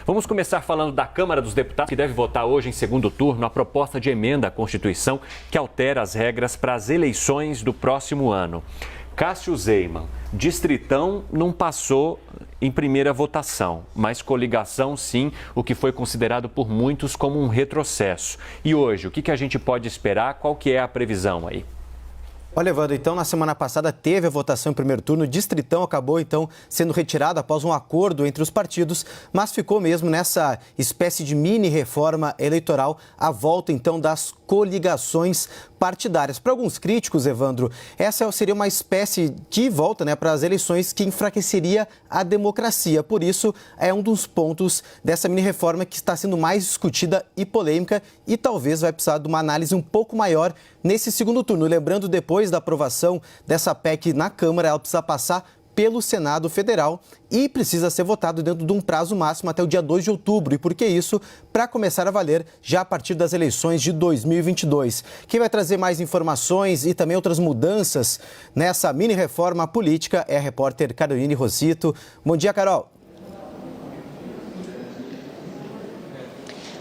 Vamos começar falando da Câmara dos Deputados, que deve votar hoje em segundo turno a proposta de emenda à Constituição que altera as regras para as eleições do próximo ano. Cássio Zeyman, Distritão não passou em primeira votação, mas coligação sim, o que foi considerado por muitos como um retrocesso. E hoje, o que a gente pode esperar? Qual que é a previsão aí? Olha, Evandro, então na semana passada teve a votação em primeiro turno, o Distritão acabou então sendo retirado após um acordo entre os partidos, mas ficou mesmo nessa espécie de mini reforma eleitoral, a volta então das coligações partidárias. Para alguns críticos, Evandro, essa seria uma espécie de volta, para as eleições que enfraqueceria a democracia. Por isso, é um dos pontos dessa mini reforma que está sendo mais discutida e polêmica e talvez vai precisar de uma análise um pouco maior nesse segundo turno. Lembrando, depois da aprovação dessa PEC na Câmara, ela precisa passar pelo Senado Federal e precisa ser votado dentro de um prazo máximo até o dia 2 de outubro. E por que isso? Para começar a valer já a partir das eleições de 2022. Quem vai trazer mais informações e também outras mudanças nessa mini-reforma política é a repórter Caroline Rosito. Bom dia, Carol.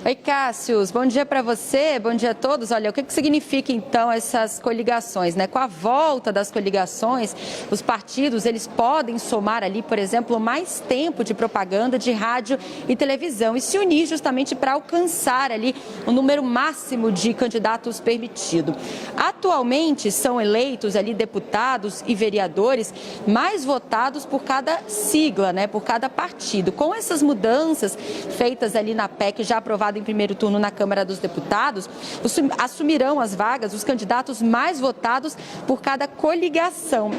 Oi, Cássio, bom dia para você, bom dia a todos. Olha, o que significa então essas coligações, Com a volta das coligações, os partidos, eles podem somar ali, por exemplo, mais tempo de propaganda de rádio e televisão e se unir justamente para alcançar ali o número máximo de candidatos permitido. Atualmente são eleitos ali deputados e vereadores mais votados por cada sigla, por cada partido. Com essas mudanças feitas ali na PEC já aprovada em primeiro turno na Câmara dos Deputados, assumirão as vagas os candidatos mais votados por cada coligação,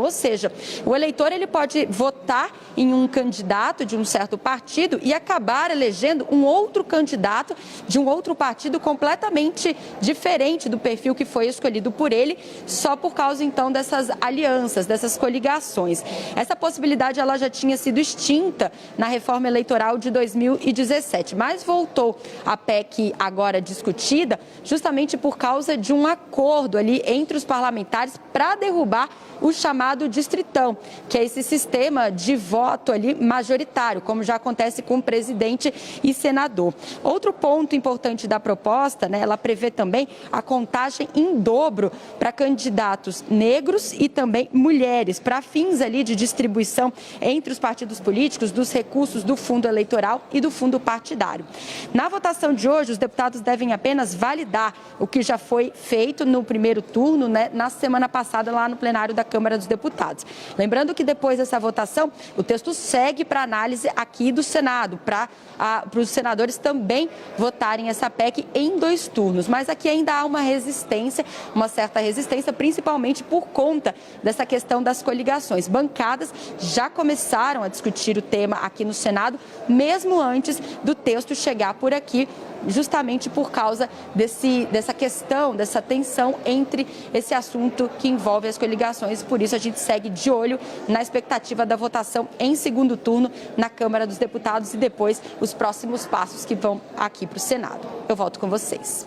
ou seja, o eleitor ele pode votar em um candidato de um certo partido e acabar elegendo um outro candidato de um outro partido completamente diferente do perfil que foi escolhido por ele, só por causa então dessas alianças, dessas coligações. Essa possibilidade ela já tinha sido extinta na reforma eleitoral de 2017, mas voltou a PEC agora discutida justamente por causa de um acordo ali entre os parlamentares para derrubar o chamado distritão, que é esse sistema de voto ali majoritário, como já acontece com presidente e senador. Outro ponto importante da proposta, ela prevê também a contagem em dobro para candidatos negros e também mulheres, para fins ali de distribuição entre os partidos políticos dos recursos do fundo eleitoral e do fundo partidário. Na votação de hoje, os deputados devem apenas validar o que já foi feito no primeiro turno, na semana passada lá no plenário da Câmara dos Deputados. Lembrando que depois dessa votação, o texto segue para análise aqui do Senado, para os senadores também votarem essa PEC em 2 turnos. Mas aqui ainda há uma certa resistência, principalmente por conta dessa questão das coligações. Bancadas já começaram a discutir o tema aqui no Senado, mesmo antes do texto chegar por aqui, justamente por causa dessa questão, dessa tensão entre esse assunto que envolve as coligações. Por isso, a gente segue de olho na expectativa da votação em segundo turno na Câmara dos Deputados e depois os próximos passos que vão aqui para o Senado. Eu volto com vocês.